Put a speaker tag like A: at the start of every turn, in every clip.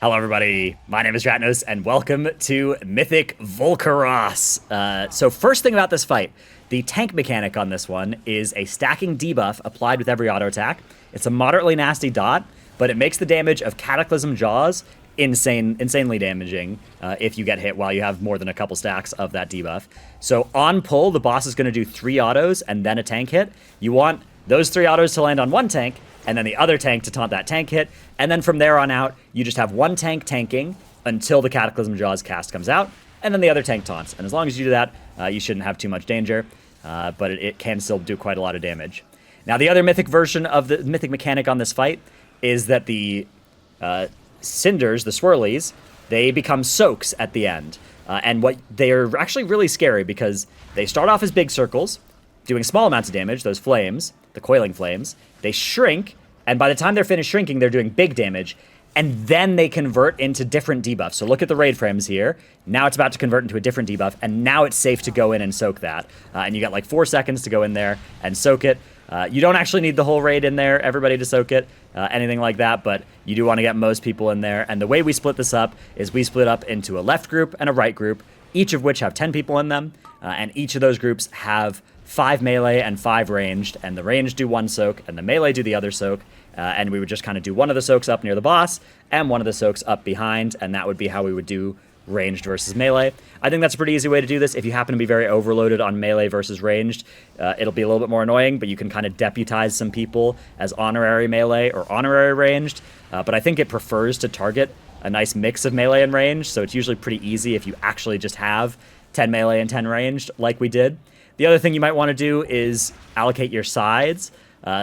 A: Hello, everybody. My name is Ratnos, and welcome to Mythic Volcaros. So first thing about this fight, the tank mechanic on this one is a stacking debuff applied with every auto attack. It's a moderately nasty dot, but it makes the damage of Cataclysm Jaws insanely damaging if you get hit while you have more than a couple stacks of that debuff. So on pull, the boss is going to do 3 autos and then a tank hit. You want those 3 autos to land on one tank, and then the other tank to taunt that tank hit, and then from there on out, you just have one tank tanking until the Cataclysm Jaws cast comes out, and then the other tank taunts. And as long as you do that, you shouldn't have too much danger, but it can still do quite a lot of damage. Now, the other mythic version of the mythic mechanic on this fight is that the cinders, the swirlies, they become soaks at the end. And they're actually really scary because they start off as big circles, doing small amounts of damage, those flames, the coiling flames. They shrink, and by the time they're finished shrinking, they're doing big damage, and then they convert into different debuffs. So look at the raid frames here. Now it's about to convert into a different debuff, and now it's safe to go in and soak that. And you got like 4 seconds to go in there and soak it. You don't actually need the whole raid in there, everybody to soak it, anything like that, but you do want to get most people in there. And the way we split this up is we split up into a left group and a right group, each of which have 10 people in them, and each of those groups have 5 melee and 5 ranged, and the ranged do 1 soak, and the melee do the other soak, and we would just kind of do one of the soaks up near the boss, and one of the soaks up behind, and that would be how we would do ranged versus melee. I think that's a pretty easy way to do this. If you happen to be very overloaded on melee versus ranged, it'll be a little bit more annoying, but you can kind of deputize some people as honorary melee or honorary ranged, but I think it prefers to target a nice mix of melee and ranged, so it's usually pretty easy if you actually just have 10 melee and 10 ranged like we did. The other thing you might want to do is allocate your sides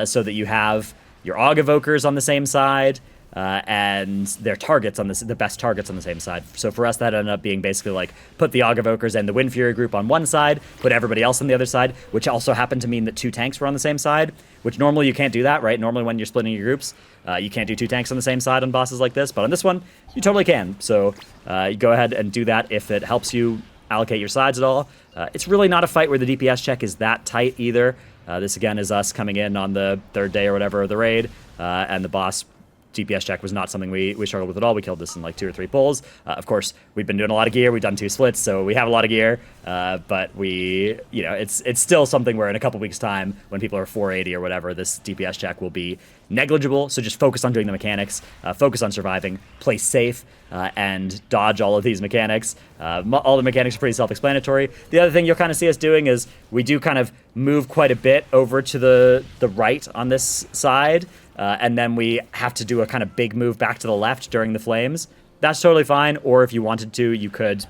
A: so that you have your Aug Evokers on the same side and their targets on the best targets on the same side. So for us, that ended up being basically like put the Aug Evokers and the Wind Fury group on one side, put everybody else on the other side, which also happened to mean that 2 tanks were on the same side, which normally you can't do that, right? Normally when you're splitting your groups, you can't do 2 tanks on the same side on bosses like this, but on this one, you totally can. So you go ahead and do that if it helps you allocate your sides at all. It's really not a fight where the DPS check is that tight either. This again is us coming in on the 3rd day or whatever of the raid, and the boss DPS check was not something we struggled with at all. We killed this in like 2 or 3 pulls. Of course, we've been doing a lot of gear. We've done 2 splits, so we have a lot of gear. But it's still something where in a couple weeks' time, when people are 480 or whatever, this DPS check will be negligible. So just focus on doing the mechanics, focus on surviving, play safe, and dodge all of these mechanics. All the mechanics are pretty self-explanatory. The other thing you'll kind of see us doing is we do kind of move quite a bit over to the right on this side, and then we have to do a kind of big move back to the left during the flames. That's totally fine, or if you wanted to, you could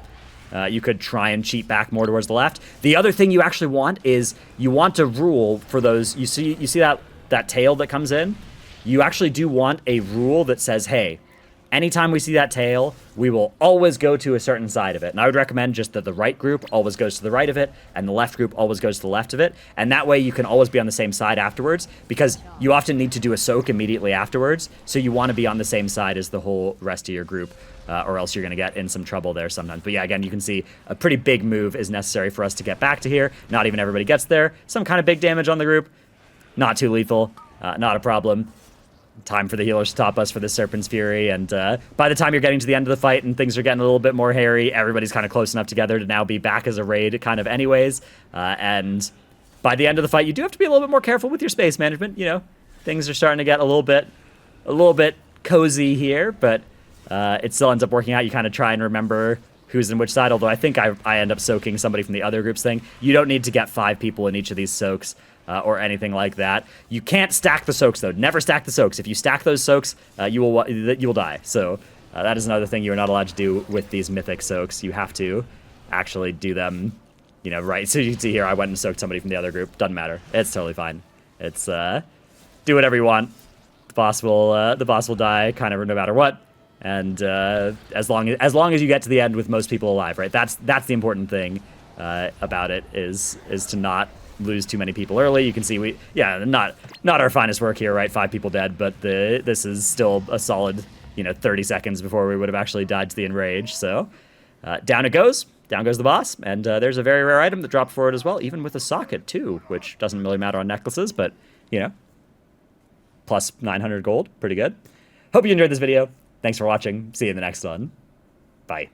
A: try and cheat back more towards the left. The other thing you actually want is you want to rule for those. You see that tail that comes in? You actually do want a rule that says, hey, anytime we see that tail, we will always go to a certain side of it. And I would recommend just that the right group always goes to the right of it, and the left group always goes to the left of it. And that way you can always be on the same side afterwards, because you often need to do a soak immediately afterwards. So you want to be on the same side as the whole rest of your group, or else you're going to get in some trouble there sometimes. But yeah, again, you can see a pretty big move is necessary for us to get back to here. Not even everybody gets there. Some kind of big damage on the group. Not too lethal. Not a problem. Time for the healers to top us for the Serpent's Fury, and by the time you're getting to the end of the fight and things are getting a little bit more hairy, everybody's kind of close enough together to now be back as a raid kind of anyways, and by the end of the fight, you do have to be a little bit more careful with your space management. Things are starting to get a little bit cozy here, but it still ends up working out. You kind of try and remember who's in which side, although I think I end up soaking somebody from the other group's thing. You don't need to get 5 people in each of these soaks, or anything like that. You can't stack the soaks, though. Never stack the soaks. If you stack those soaks, you will die. So that is another thing you are not allowed to do with these mythic soaks. You have to actually do them, right. So you can see here, I went and soaked somebody from the other group. Doesn't matter. It's totally fine. It's do whatever you want. The boss will die kind of no matter what. And as long as you get to the end with most people alive, right? That's the important thing about it is to not lose too many people early. You can see not our finest work here, right? 5 people dead, but this is still a solid 30 seconds before we would have actually died to the enrage. So down it goes. Down goes the boss, and there's a very rare item that dropped for it as well, even with a socket too, which doesn't really matter on necklaces, but plus 900 gold, pretty good. Hope you enjoyed this video. Thanks for watching. See you in the next one. Bye.